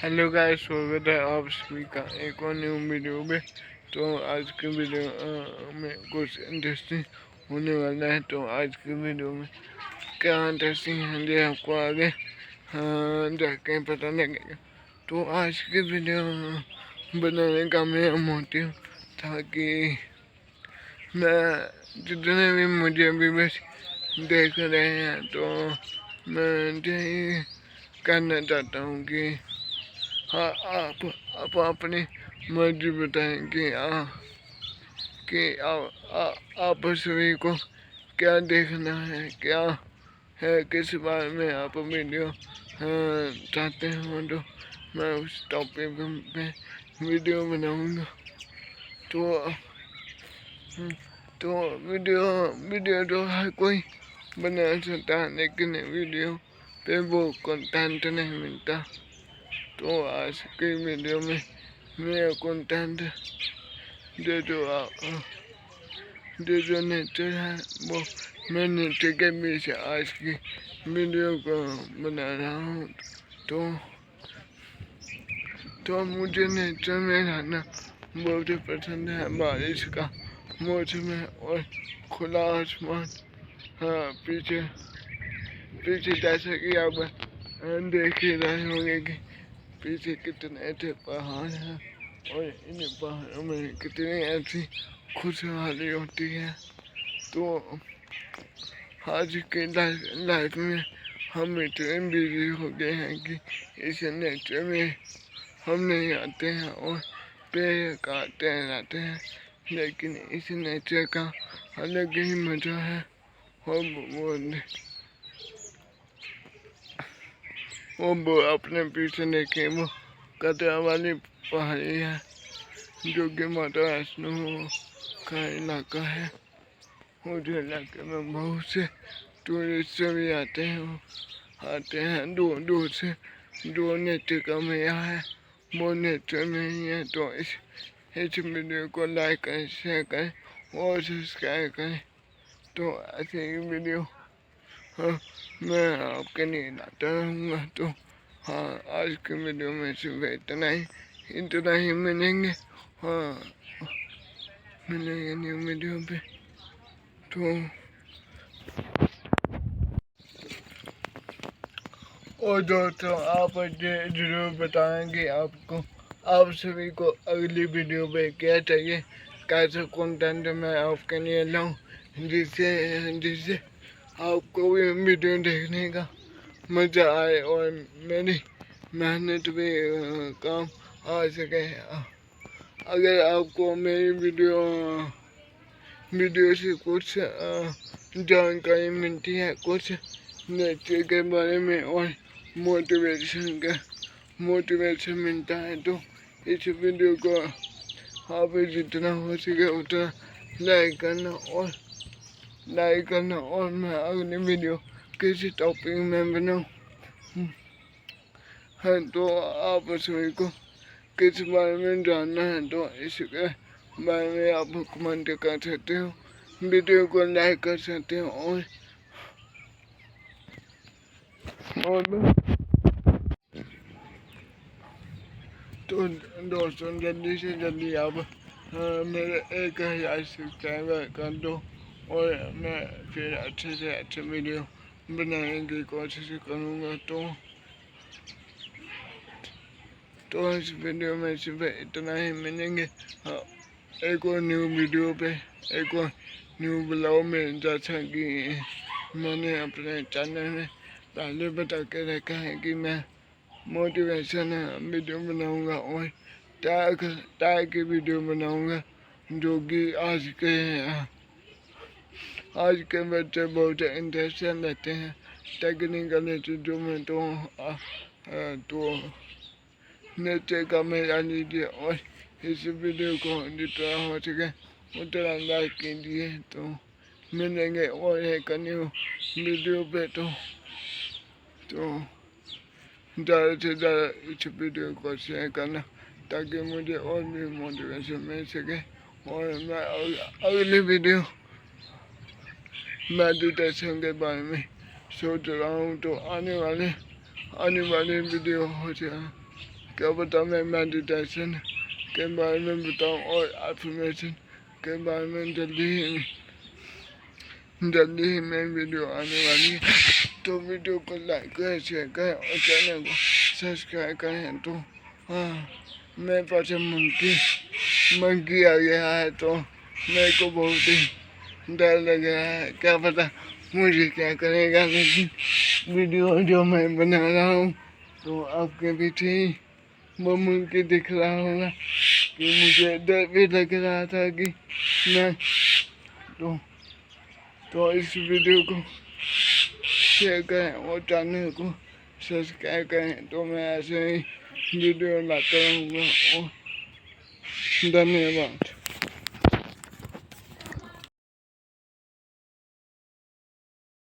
Hello guys, स्वागत है आप सभी का एक और न्यू वीडियो में। तो आज के वीडियो में कुछ इंटरेस्टिंग होने वाला है। तो आज के वीडियो में क्या इंटरेस्टिंग है ये आपको आगे जाके पता लगेगा। तो आज की वीडियो बनाने का मेरा मोटिव था कि मैं जितने भी मुझे अभी बस देख रहे हैं तो मैं यही कहना चाहता हूँ कि हाँ, आप अपनी मर्जी बताएं कि आप सभी को क्या देखना है, क्या है, किस बारे में आप वीडियो चाहते हो। तो मैं उस टॉपिक पे वीडियो बनाऊंगा। तो तो वीडियो वीडियो तो हर कोई बना सकता है, लेकिन वीडियो पे वो कंटेंट नहीं मिलता। तो आज की वीडियो में मेरा कंटेंट जो नेचर है वो मैं नेचर के बीच आज की वीडियो को बना रहा हूँ। तो मुझे नेचर में रहना बहुत ही पसंद है। बारिश का मौसम है और खुला आसमान। हाँ, पीछे जैसा कि आप देख ही रहे होंगे कि पीछे कितने ऐसे पहाड़ हैं और इन पहाड़ों में कितनी ऐसी खुशहाली होती है। तो आज के लाइफ में हम इतने बिजी हो गए हैं कि इस नेचर में हम नहीं आते हैं और पेड़ काटते रहते हैं, लेकिन इस नेचर का अलग ही मजा है। और वो अपने पीछे देखे वो कतरा वाली पहाड़ी है जो कि माता वैष्णो का इलाका है। उस इलाके में बहुत से टूरिस्ट भी आते हैं दूर दूर से। जो नेचर का मजा है वो नेचर में ही है। तो इस वीडियो को लाइक करें, शेयर करें और सब्सक्राइब करें। तो ऐसे ही वीडियो मैं आपके लिए लाता रहूँगा। तो हाँ, आज के वीडियो में सिर्फ इतना ही मिलेंगे। हाँ, मिलेंगे न्यू वीडियो पे। तो और दोस्तों, आप जरूर बताएंगे आप सभी को अगली वीडियो पे क्या चाहिए, कैसा कंटेंट मैं आपके लिए लाऊं, जिससे आपको भी वीडियो देखने का मजा आए और मेरी मेहनत भी काम आ सके। अगर आपको मेरी वीडियो से कुछ जानकारी मिलती है, कुछ नेचर के बारे में और मोटिवेशन मिलता है, तो इस वीडियो को आप जितना हो सके उतना लाइक करना और मैं अगली वीडियो किसी टॉपिक में बनाऊँ है। तो आप सभी को किस बारे में जानना है तो इसके बारे में आप कमेंट कर सकते हो, वीडियो को लाइक कर सकते हो और तो दोस्तों, जल्दी से जल्दी आप मेरे 1000 सब्सक्राइबर कर दो और मैं फिर अच्छे से अच्छे वीडियो बनाने की कोशिश करूँगा। तो इस वीडियो में सिर्फ इतना ही मिलेंगे। हाँ, एक और न्यू वीडियो पे, एक और न्यू ब्लॉग में, जैसा कि मैंने अपने चैनल में पहले बता के रखा है कि मैं मोटिवेशन वीडियो बनाऊंगा और टैग की वीडियो बनाऊंगा, जो कि आज के बच्चे बहुत इंटरेस्टेड रहते हैं टेक्निकल चीज़ों में। तो नेचर का मजा लीजिए और इस वीडियो को जितना हो सके उतना लाइक कीजिए। तो मिलेंगे और एक न्यू वीडियो पे। तो ज़्यादा से ज़्यादा इस वीडियो को शेयर करना ताकि मुझे और भी मोटिवेशन मिल सके और मैं अगली वीडियो मेडिटेशन के बारे में सोच रहा हूँ। तो आने वाले वीडियो हो जाए क्या पता मैं मेडिटेशन के बारे में बताऊँ और अफर्मेशन के बारे में जल्दी ही मैं वीडियो आने वाली है। तो वीडियो को लाइक करें, शेयर करें और चैनल को सब्सक्राइब करें। तो हाँ, मेरे पास मंकी आ गया है, तो मेरे को बहुत ही डर लग रहा है, क्या पता मुझे क्या करेगा। लेकिन वीडियो जो मैं बना रहा हूँ तो आपके पीछे ही वो मंकी दिख रहा होगा कि मुझे डर भी लग रहा था कि मैं तो इस वीडियो को शेयर करें और चैनल को सब्सक्राइब करें। तो मैं ऐसे ही वीडियो लाता रहूँगा और धन्यवाद।